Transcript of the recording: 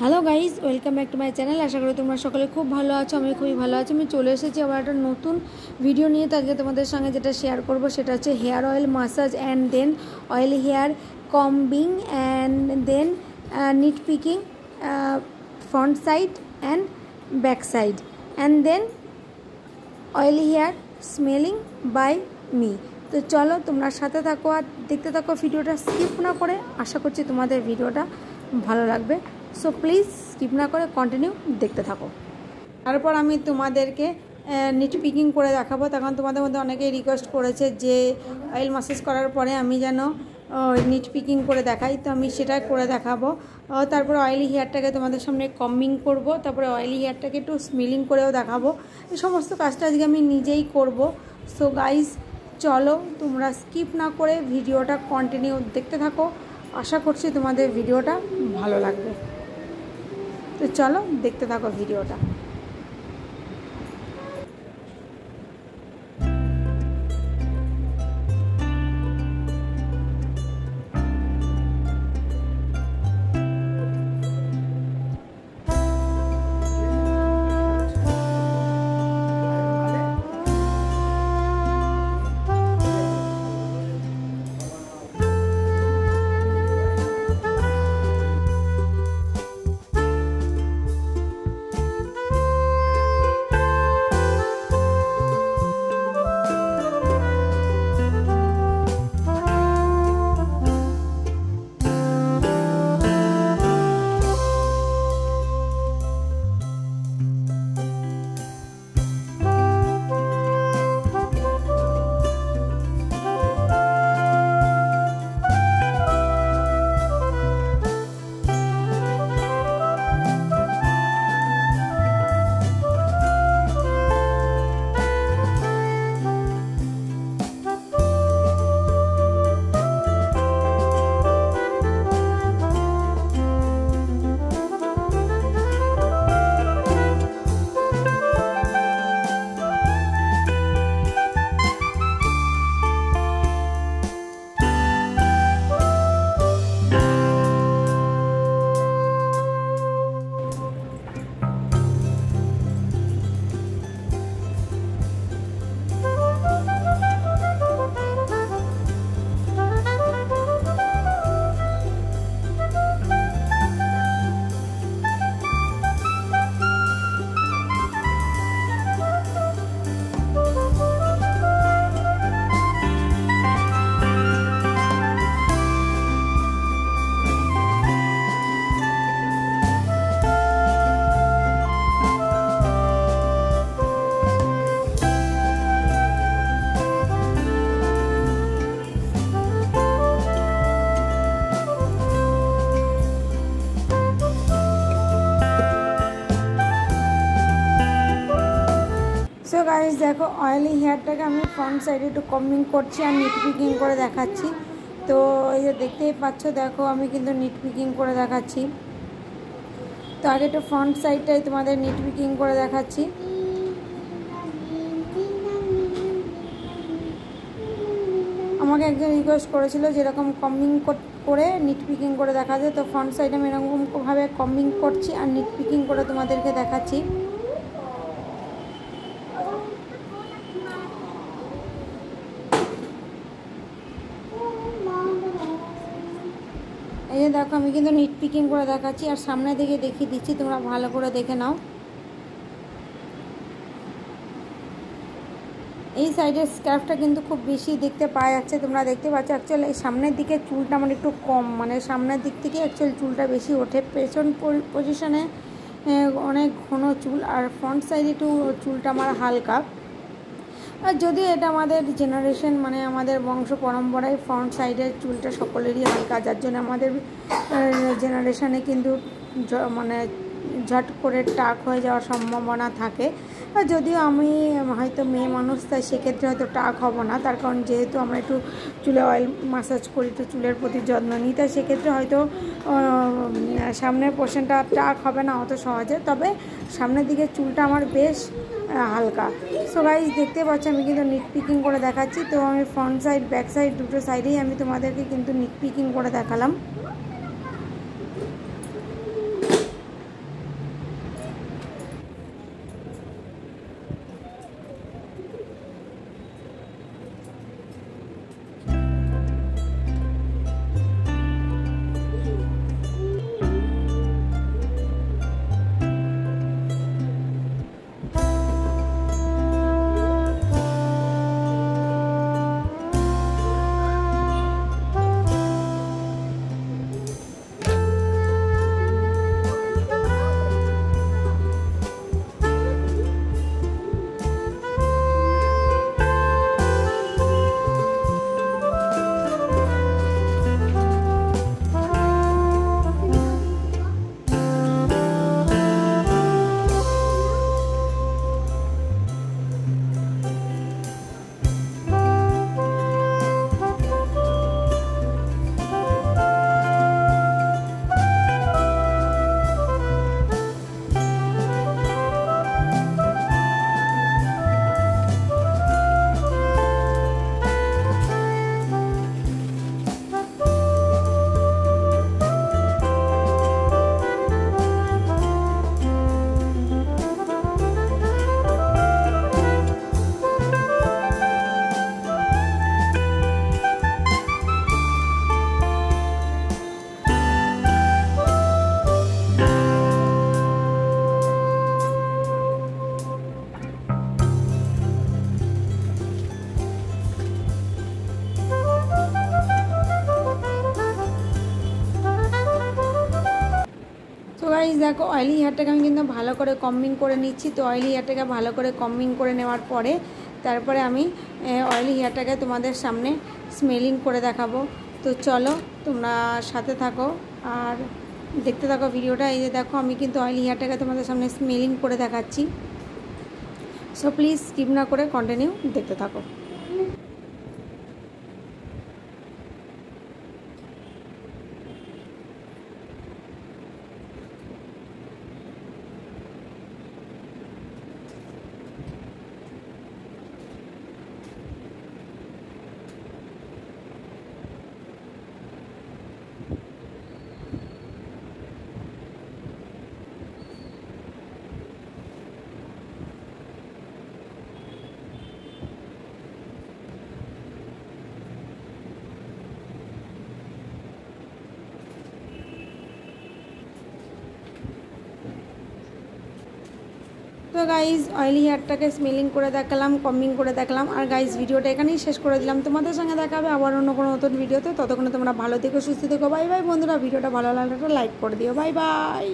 Hello guys, welcome back to my channel. আশা করি তোমরা সকলে খুব ভালো আছো। আমি খুবই ভালো আছি। আমি চলে এসেছি আবার একটা নতুন ভিডিও নিয়ে। তো আজকে তোমাদের সঙ্গে যেটা শেয়ার করব সেটা হচ্ছে hair oil massage and then oil hair combing and then nit picking front side and back side and then oil hair smelling by me. তো চলো তোমরা সাথে থাকো আর দেখতে থাকো ভিডিওটা স্কিপ না করে। আশা করছি তোমাদের ভিডিওটা ভালো লাগবে। সো প্লিজ স্কিপ না করে কন্টিনিউ দেখতে থাকো। তারপর আমি তোমাদেরকে নিট পিকিং করে দেখাবো। তখন তোমাদের মধ্যে অনেকেই রিকোয়েস্ট করেছে যে অয়েল ম্যাসাজ করার পরে আমি যেন নিট পিকিং করে দেখাই, তো আমি সেটাই করে দেখাবো। তারপরে অয়েলি হেয়ারটাকে তোমাদের সামনে কম্বিং করব, তারপরে অয়েলি হেয়ারটাকে একটু স্মেলিং করেও দেখাবো। এই সমস্ত কাজটা আজকে আমি নিজেই করব। সো গাইজ চলো তোমরা স্কিপ না করে ভিডিওটা কন্টিনিউ দেখতে থাকো। আশা করছি তোমাদের ভিডিওটা ভালো লাগবে। তো চলো দেখতে থাকো ভিডিওটা। সো গাইস দেখো, অয়েলি হেয়ারটাকে আমি ফ্রন্ট সাইডে একটু কম্বিং করছি আর নিট পিকিং করে দেখাচ্ছি। তো এই যে দেখতেই পাচ্ছ, দেখো আমি কিন্তু নিট পিকিং করে দেখাচ্ছি। তো আগে একটু ফ্রন্ট সাইডটাই তোমাদের নিট পিকিং করে দেখাচ্ছি। আমাকে একজন রিকোয়েস্ট করেছিল যেরকম কম্বিং করে নিট পিকিং করে দেখা যায়। তো ফ্রন্ট সাইডে আমি এরকমভাবে কম্বিং করছি আর নিট পিকিং করে তোমাদেরকে দেখাচ্ছি। এই যে দেখো আমি কিন্তু নিট পিকিং করে দেখাচ্ছি আর সামনে দিকে দেখিয়ে দিচ্ছি, তোমরা ভালো করে দেখে নাও। এই সাইডের স্কার্ফটা কিন্তু খুব বেশি দেখতে পাওয়া যাচ্ছে, তোমরা দেখতে পাচ্ছ। অ্যাকচুয়ালি এই সামনের দিকে চুলটা আমার একটু কম, মানে সামনের দিক থেকে অ্যাকচুয়ালি চুলটা বেশি ওঠে, পেছন পজিশনে অনেক ঘন চুল, আর ফ্রন্ট সাইডে একটু চুলটা আমার হালকা। আর যদিও এটা আমাদের জেনারেশন, মানে আমাদের বংশ পরম্পরায় ফ্রন্ট সাইডের চুলটা সকলেরই হালকা, যার জন্য আমাদের জেনারেশনে কিন্তু মানে ঝট করে টাক হয়ে যাওয়ার সম্ভাবনা থাকে। আর যদিও আমি হয়তো মেয়ে মানুষ, তাই সেক্ষেত্রে হয়তো টাক হব না, তার কারণ যেহেতু আমরা একটু চুলে অয়েল মাসাজ করি, তো চুলের প্রতি যত্ন নিই, তাই সেক্ষেত্রে হয়তো সামনের পোর্শনটা টাক হবে না অত সহজে। তবে সামনের দিকে চুলটা আমার বেশ হালকা। সো গাইস দেখতে পাচ্ছ আমি কিন্তু নিট পিকিং করে দেখাচ্ছি। তো আমি ফ্রন্ট সাইড ব্যাক সাইড দুটো সাইডেই আমি তোমাদেরকে কিন্তু নিট পিকিং করে দেখালাম। তো গাইস দেখো অয়েলি হেয়ারটাকে আমি কিন্তু ভালো করে কম্বিং করে নিচ্ছি। তো অয়েলি হেয়ারটাকে ভালো করে কম্বিং করে নেওয়ার পরে তারপরে আমি অয়েলি হেয়ারটাকে তোমাদের সামনে স্মেলিং করে দেখাবো। তো চলো তোমরা সাথে থাকো আর দেখতে থাকো ভিডিওটা। এই যে দেখো আমি কিন্তু অয়েলি হেয়ারটাকে তোমাদের সামনে স্মেলিং করে দেখাচ্ছি। সো প্লিজ স্কিপ না করে কন্টিনিউ দেখতে থাকো। তো গাইজ অয়েলি হেয়ারটাকে স্মেলিং করে দেখালাম, কম্বিং করে দেখালাম। আর গাইজ ভিডিওটা এখানেই শেষ করে দিলাম। তোমাদের সঙ্গে দেখা হবে আবার অন্য কোনো নতুন ভিডিওতে। ততক্ষণে তোমরা ভালো থেকো, সুস্থ থেকো। বাই বাই বন্ধুরা। ভিডিওটা ভালো লাগলে একটা লাইক করে দিও। Bye bye.